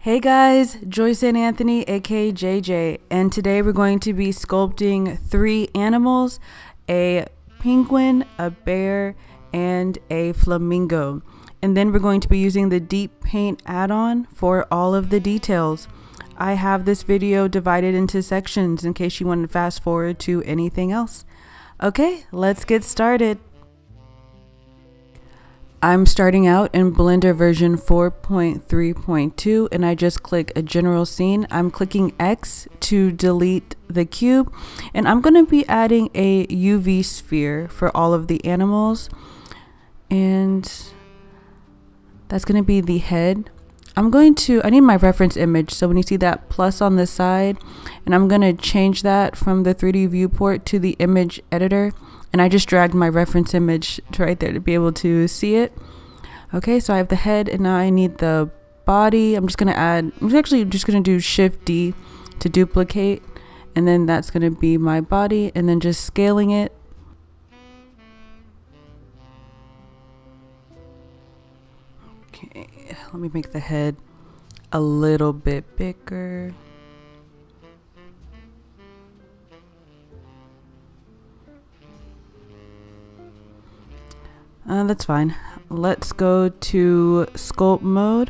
Hey guys, Joyce-Anne Anthony, aka JJ, and today we're going to be sculpting 3 animals, a penguin, a bear, and a flamingo. And then we're going to be using the deep paint add-on for all of the details. I have this video divided into sections in case you want to fast forward to anything else. Okay, let's get started. I'm starting out in Blender version 4.3.2 and I just click a general scene. I'm clicking X to delete the cube, and I'm going to be adding a UV sphere for all of the animals, and that's going to be the head. I need my reference image, so when you see that plus on the side, and I'm going to change that from the 3D viewport to the image editor. And I just dragged my reference image to right there to be able to see it. Okay, so I have the head and now I need the body. I'm actually just gonna do Shift D to duplicate, and then that's gonna be my body, and then just scaling it. Okay, let me make the head a little bit bigger. That's fine. Let's go to sculpt mode.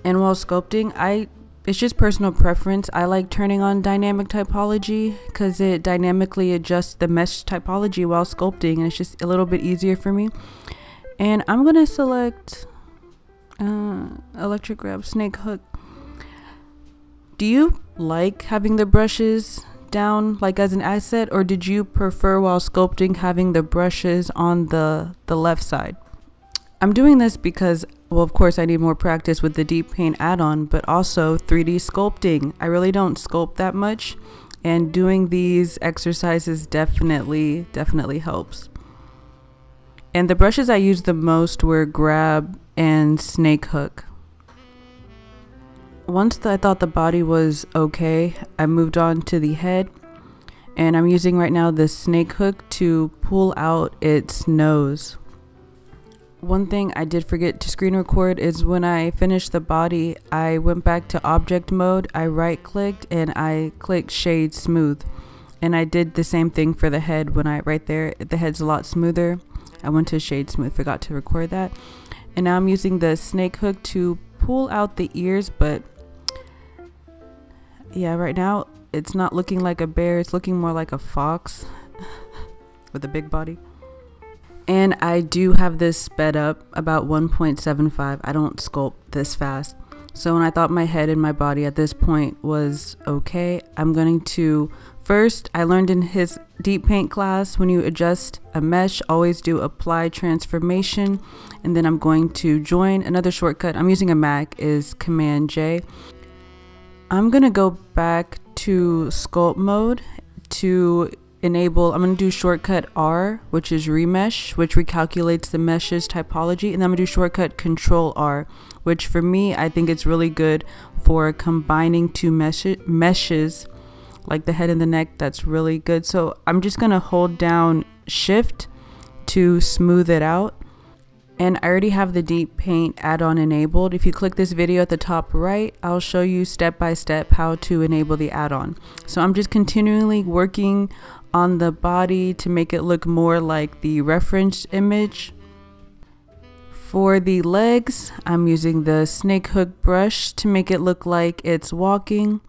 And while sculpting, it's just personal preference. I like turning on dynamic typology because it dynamically adjusts the mesh typology while sculpting, and it's just a little bit easier for me. And I'm gonna select electric grab snake hook. Do you like having the brushes down like as an asset, or did you prefer while sculpting having the brushes on the left side? I'm doing this because, well, of course I need more practice with the deep paint add-on, but also 3D sculpting. I really don't sculpt that much, and doing these exercises definitely helps. And the brushes I used the most were grab and snake hook. Once I thought the body was okay, I moved on to the head, and I'm using right now the snake hook to pull out its nose. One thing I did forget to screen record is when I finished the body, I went back to object mode, I right clicked and I clicked shade smooth, and I did the same thing for the head. When the head's a lot smoother, I went to shade smooth, forgot to record that. And now I'm using the snake hook to pull out the ears, but yeah, right now it's not looking like a bear, it's looking more like a fox with a big body. And I do have this sped up about 1.75. I don't sculpt this fast. So when I thought my head and my body at this point was okay, I'm going to first, I learned in his deep paint class, when you adjust a mesh, always do apply transformation, and then I'm going to join. Another shortcut I'm using a Mac is Command J. I'm gonna go back to sculpt mode to enable, I'm gonna do shortcut R, which is remesh, which recalculates the meshes typology, and then I'm gonna do shortcut Control R, which for me, I think it's really good for combining 2 meshes, like the head and the neck. That's really good. So I'm just gonna hold down Shift to smooth it out. And I already have the deep paint add-on enabled. If you click this video at the top right, I'll show you step by step how to enable the add-on. So I'm just continually working on the body to make it look more like the reference image. For the legs, I'm using the snake hook brush to make it look like it's walking.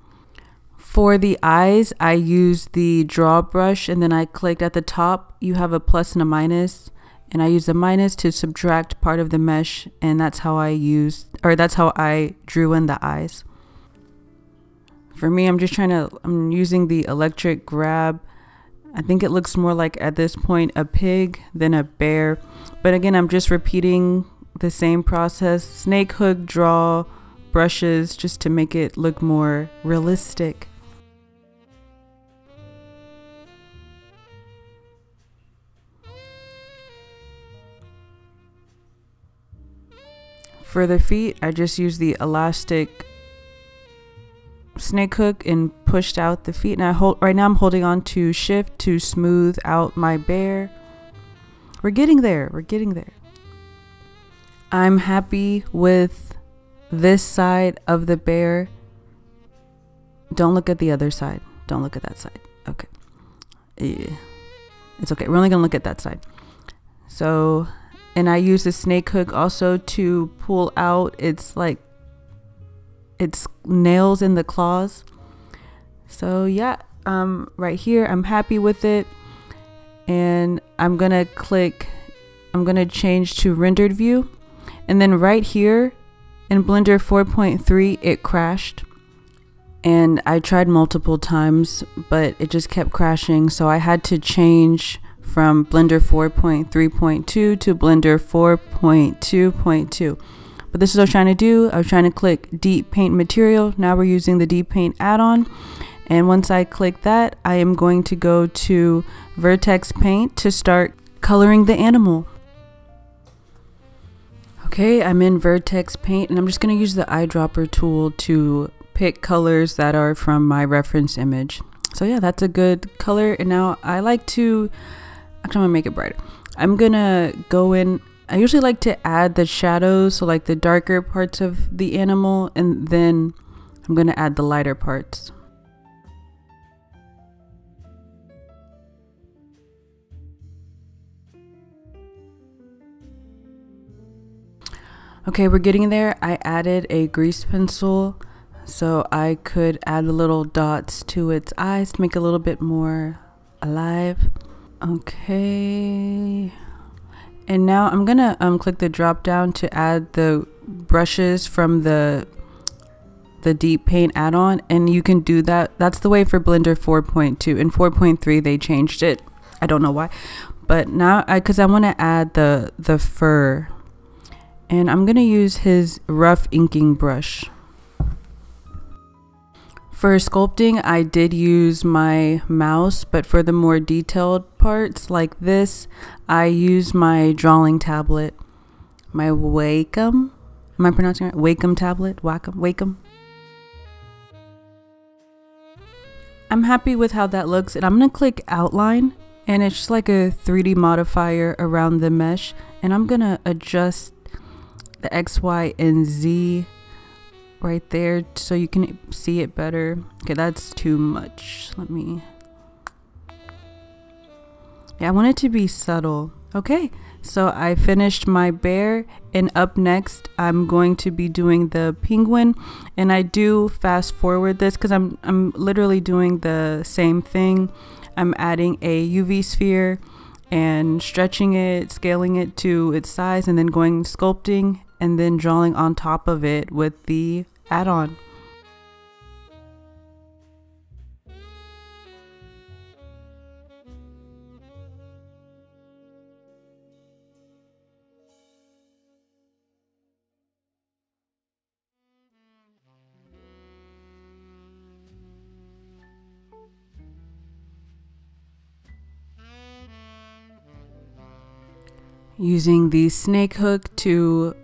For the eyes, I used the draw brush, and then I clicked at the top. You have a plus and a minus, and I use the minus to subtract part of the mesh, and that's how I drew in the eyes. For me, I'm using the electric grab. I think it looks more like, at this point, a pig than a bear. But again, I'm just repeating the same process. Snake hook, draw, brushes, just to make it look more realistic. For the feet, I just used the elastic snake hook and pushed out the feet, and right now I'm holding on to Shift to smooth out my bear. We're getting there. I'm happy with this side of the bear. Don't look at the other side. Don't look at that side. Okay. Yeah. It's okay. We're only going to look at that side. So, and I use the snake hook also to pull out its nails in the claws. So yeah, right here, I'm happy with it. And I'm going to change to rendered view. And then right here in Blender 4.3, it crashed. And I tried multiple times, but it just kept crashing. So I had to change from Blender 4.3.2 to Blender 4.2.2. But this is what I was trying to do. I was trying to click Deep Paint Material. Now we're using the Deep Paint add-on. And once I click that, I am going to go to Vertex Paint to start coloring the animal. Okay, I'm in Vertex Paint, and I'm just going to use the eyedropper tool to pick colors that are from my reference image. So yeah, that's a good color. And now I like to, actually I'm gonna make it brighter. I'm gonna go in, I usually like to add the shadows, so like the darker parts of the animal, and then I'm gonna add the lighter parts. Okay, we're getting there. I added a grease pencil so I could add the little dots to its eyes to make it a little bit more alive. Okay. And now I'm gonna click the drop down to add the brushes from the Deep Paint add-on, and you can do that. That's the way for Blender 4.2. In 4.3 they changed it. I don't know why, but now because I want to add the fur, and I'm gonna use his rough inking brush. For sculpting, I did use my mouse, but for the more detailed parts like this, I use my drawing tablet, my Wacom. Am I pronouncing it right? Wacom tablet? Wacom. I'm happy with how that looks, and I'm gonna click outline, and it's just like a 3D modifier around the mesh, and I'm gonna adjust the X, Y, and Z right there so you can see it better. Okay, that's too much. I want it to be subtle. Okay, so I finished my bear, and up next I'm going to be doing the penguin, and I do fast forward this because I'm literally doing the same thing. I'm adding a UV sphere and stretching it, scaling it to its size, and then going sculpting and then drawing on top of it with the add-on. Using the snake hook to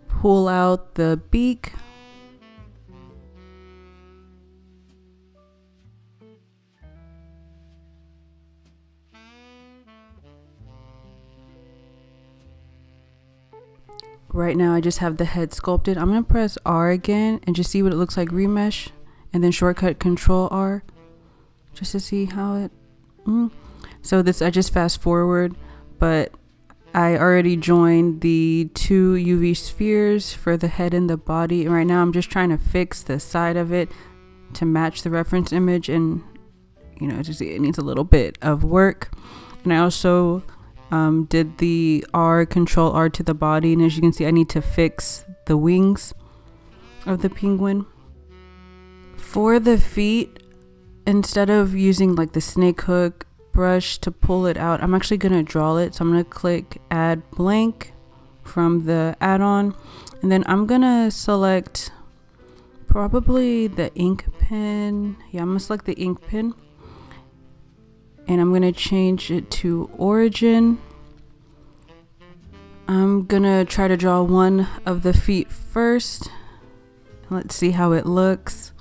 pull out the beak. Right now I just have the head sculpted. I'm going to press R again and just see what it looks like remesh, and then shortcut Control R just to see how it So this, I just fast forward, but I already joined the 2 UV spheres for the head and the body, and right now I'm just trying to fix the side of it to match the reference image, and you know, it needs a little bit of work. And I also did the Control R to the body, and as you can see I need to fix the wings of the penguin. For the feet, instead of using like the snake hook brush to pull it out, I'm actually gonna draw it. So I'm gonna click add blank from the add-on, and then I'm gonna select probably the ink pen. Yeah, I'm gonna select the ink pen, and I'm gonna change it to origin. I'm gonna try to draw one of the feet first. Let's see how it looks.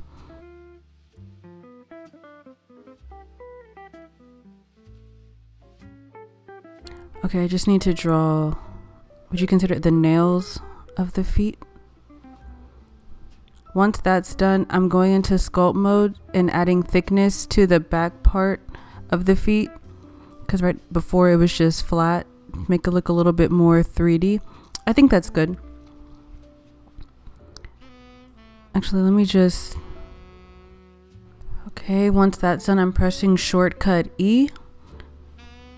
Okay, I just need to draw, would you consider it the nails of the feet? Once that's done, I'm going into sculpt mode and adding thickness to the back part of the feet, because right before it was just flat. Make it look a little bit more 3D. I think that's good. Actually, let me just... Okay, once that's done, I'm pressing shortcut E,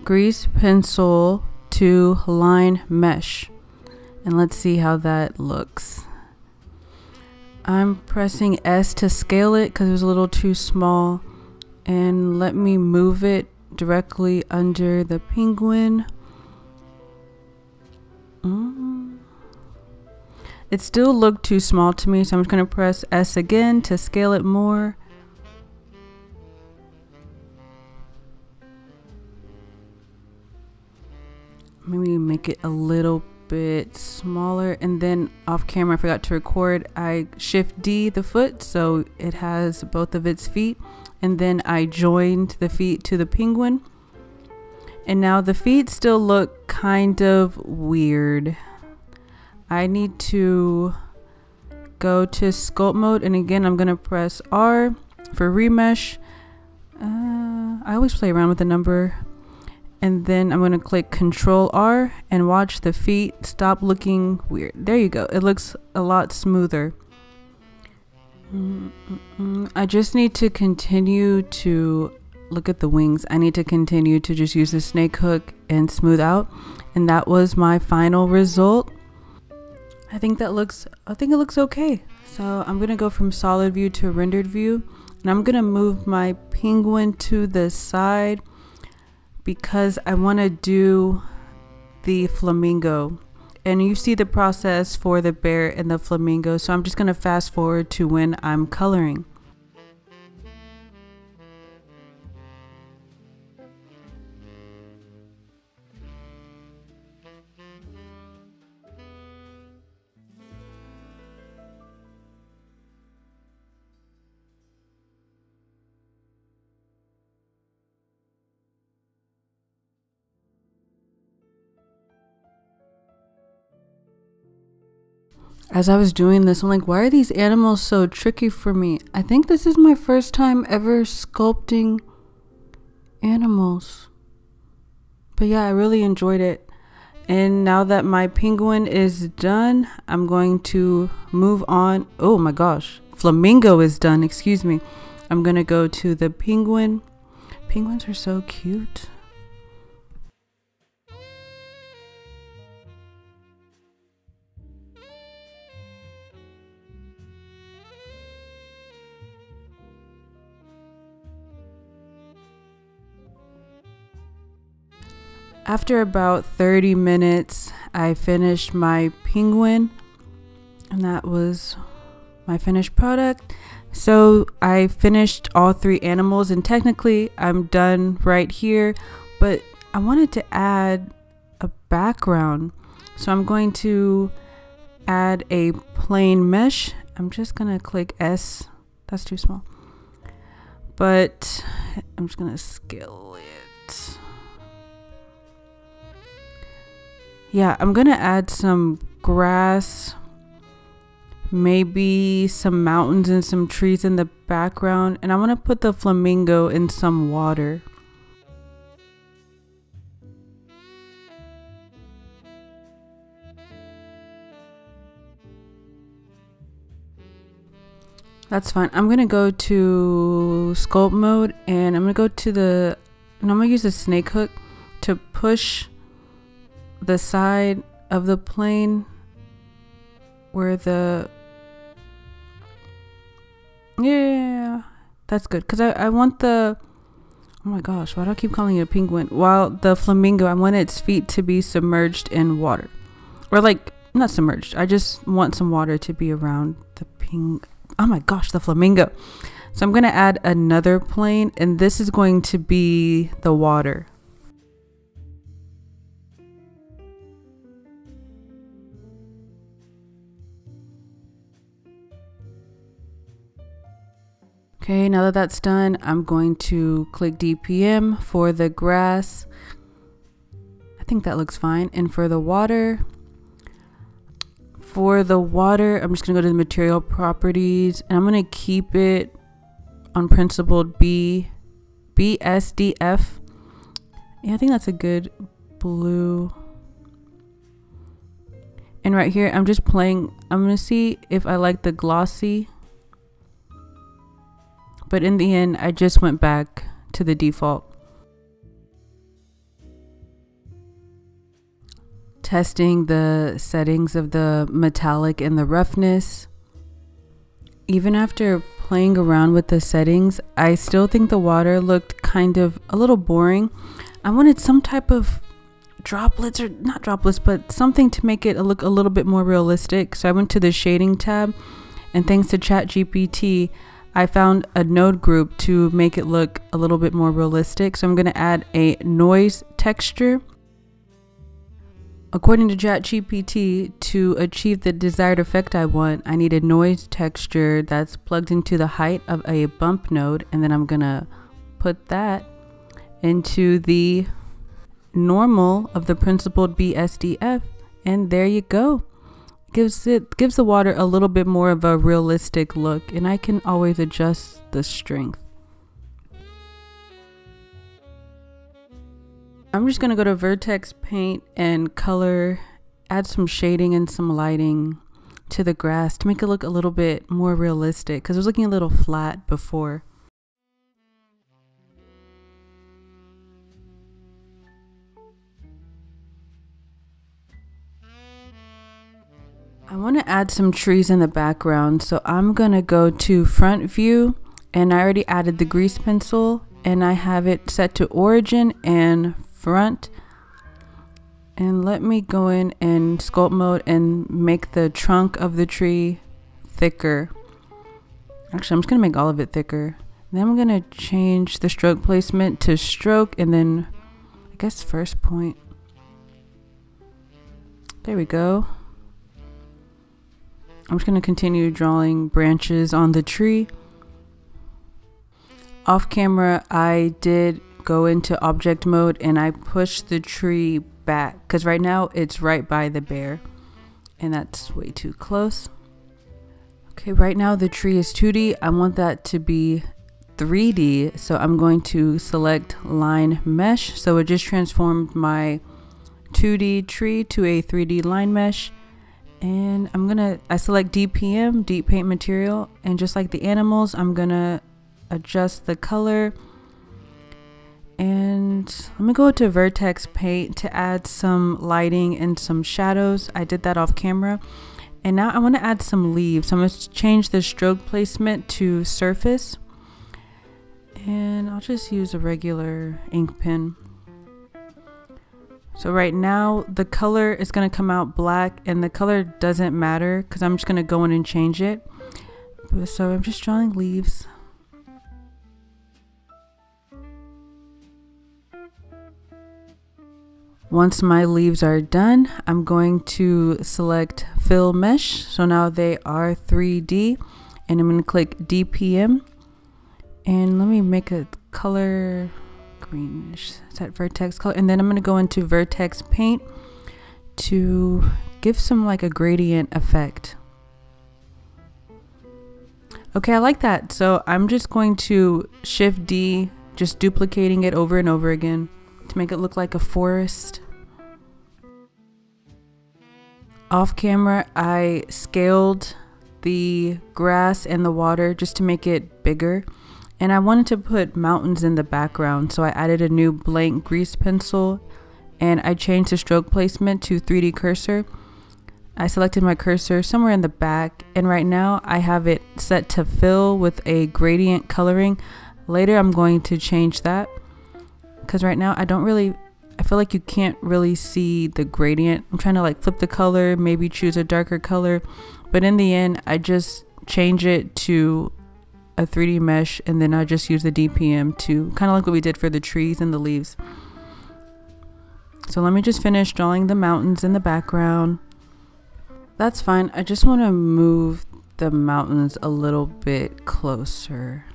grease pencil to line mesh, and let's see how that looks. I'm pressing S to scale it because it was a little too small, and let me move it directly under the penguin. It still looked too small to me, so I'm just going to press S again to scale it more. Maybe make it a little bit smaller, and then off camera I forgot to record, I shift D the foot so it has both of its feet, and then I joined the feet to the penguin, and now the feet still look kind of weird. I need to go to sculpt mode, and again I'm gonna press R for remesh. I always play around with the number. And then I'm going to click Control R and watch the feet stop looking weird. There you go. It looks a lot smoother. I just need to continue to look at the wings. I need to continue to just use the snake hook and smooth out. And that was my final result. I think it looks okay. So I'm going to go from solid view to rendered view. And I'm going to move my penguin to the side, because I want to do the flamingo, and you see the process for the bear and the flamingo, so I'm just going to fast forward to when I'm coloring. As I was doing this, I'm like, why are these animals so tricky for me? I think this is my first time ever sculpting animals. But yeah, I really enjoyed it. And now that my penguin is done, I'm going to move on. Oh my gosh, flamingo is done, excuse me. I'm gonna go to the penguin. Penguins are so cute. After about 30 minutes, I finished my penguin, and that was my finished product. So I finished all 3 animals, and technically I'm done right here, but I wanted to add a background. So I'm going to add a plain mesh. I'm just gonna click S. That's too small. But I'm just gonna scale it. Yeah, I'm gonna add some grass, maybe some mountains and some trees in the background, and I want to put the flamingo in some water. That's fine. I'm gonna go to sculpt mode, and I'm gonna use a snake hook to push the side of the plane where yeah, that's good, because I want the, oh my gosh, why do I keep calling it a penguin? While the flamingo, I want its feet to be submerged in water, or like not submerged, I just want some water to be around the oh my gosh, the flamingo. So I'm going to add another plane, and this is going to be the water. Okay, now that that's done, I'm going to click DPM for the grass. I think that looks fine. And for the water, For the water, I'm just gonna go to the material properties and I'm gonna keep it on principled BSDF. Yeah, I think that's a good blue. And right here, I'm just playing. I'm gonna see if I like the glossy. But in the end, I just went back to the default. Testing the settings of the metallic and the roughness. Even after playing around with the settings, I still think the water looked kind of a little boring. I wanted some type of droplets, or not droplets, but something to make it look a little bit more realistic. So I went to the shading tab, and thanks to ChatGPT, I found a node group to make it look a little bit more realistic. So I'm going to add a noise texture. According to ChatGPT, to achieve the desired effect I want, I need a noise texture that's plugged into the height of a bump node, and then I'm gonna put that into the normal of the principled BSDF, and there you go. Gives the water a little bit more of a realistic look, and I can always adjust the strength. I'm just gonna go to Vertex Paint and color, add some shading and some lighting to the grass to make it look a little bit more realistic, because it was looking a little flat before. I want to add some trees in the background, so I'm gonna go to front view, and I already added the grease pencil, and I have it set to origin and front. And let me go in and sculpt mode and make the trunk of the tree thicker. Actually, I'm just gonna make all of it thicker. Then I'm gonna change the stroke placement to stroke, and then I guess first point. There we go. I'm just gonna continue drawing branches on the tree. Off camera, I did go into object mode and I pushed the tree back because right now it's right by the bear and that's way too close. Okay, right now the tree is 2D. I want that to be 3D, so I'm going to select line mesh. So it just transformed my 2D tree to a 3D line mesh. And I select DPM, deep paint material, and just like the animals, I'm gonna adjust the color. And let me go to Vertex Paint to add some lighting and some shadows. I did that off camera. And now I want to add some leaves. So I'm going to change the stroke placement to surface. And I'll just use a regular ink pen. So right now the color is going to come out black, and the color doesn't matter because I'm just going to go in and change it. So I'm just drawing leaves. Once my leaves are done, I'm going to select fill mesh. So now they are 3D, and I'm going to click DPM, and let me make a color greenish. Set vertex color, and then I'm going to go into Vertex Paint to give some like a gradient effect. Okay, I like that. So I'm just going to Shift D, just duplicating it over and over again to make it look like a forest. Off camera, I scaled the grass and the water just to make it bigger. And I wanted to put mountains in the background, so I added a new blank grease pencil and I changed the stroke placement to 3D cursor. I selected my cursor somewhere in the back, and right now I have it set to fill with a gradient coloring. Later I'm going to change that, because right now I feel like you can't really see the gradient. I'm trying to like flip the color, maybe choose a darker color, but in the end I just change it to a 3D mesh, and then I just use the DPM to kind of like what we did for the trees and the leaves. So let me just finish drawing the mountains in the background. That's fine. I just want to move the mountains a little bit closer.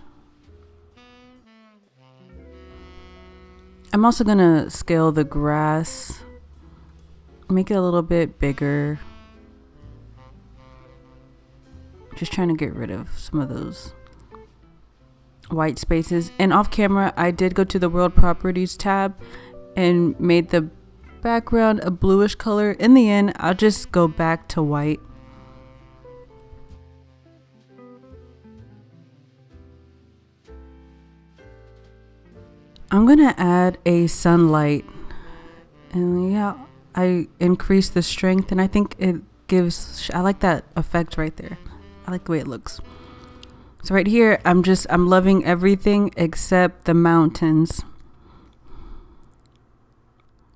I'm also gonna scale the grass, make it a little bit bigger. Just trying to get rid of some of those white spaces. And off camera, I did go to the World Properties tab and made the background a bluish color. In the end, I'll just go back to white. I'm gonna add a sunlight, and yeah, I increase the strength, and I think it gives, I like that effect right there. I like the way it looks. So right here, I'm loving everything except the mountains.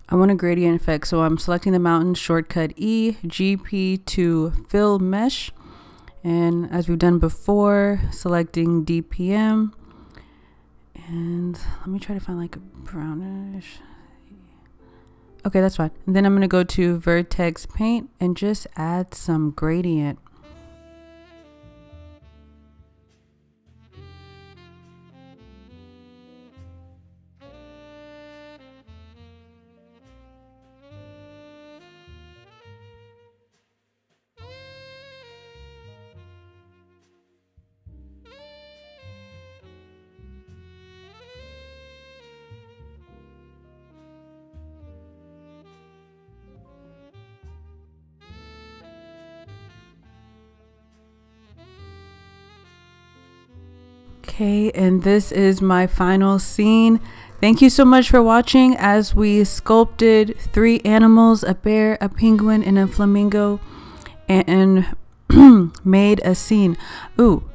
I want a gradient effect, so I'm selecting the mountain, shortcut E, GP to fill mesh, and as we've done before, selecting DPM. And let me try to find like a brownish. Okay, that's fine. And then I'm going to go to vertex paint and just add some gradient. Okay, and this is my final scene. Thank you so much for watching as we sculpted 3 animals, a bear, a penguin, and a flamingo, and made a scene. Ooh,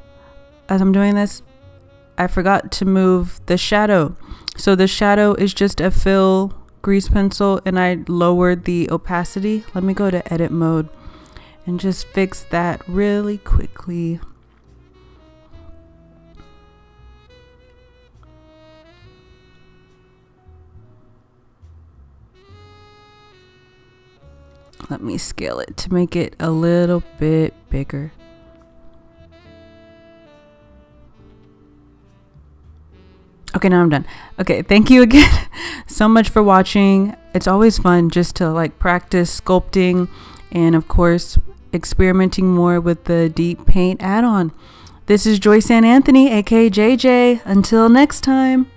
as I'm doing this, I forgot to move the shadow. So the shadow is just a fill grease pencil, and I lowered the opacity. Let me go to edit mode and just fix that really quickly. Let me scale it to make it a little bit bigger. Okay, now I'm done. Okay, thank you again so much for watching. It's always fun just to like practice sculpting and of course experimenting more with the deep paint add-on. This is Joyce-Anne Anthony, aka JJ. Until next time.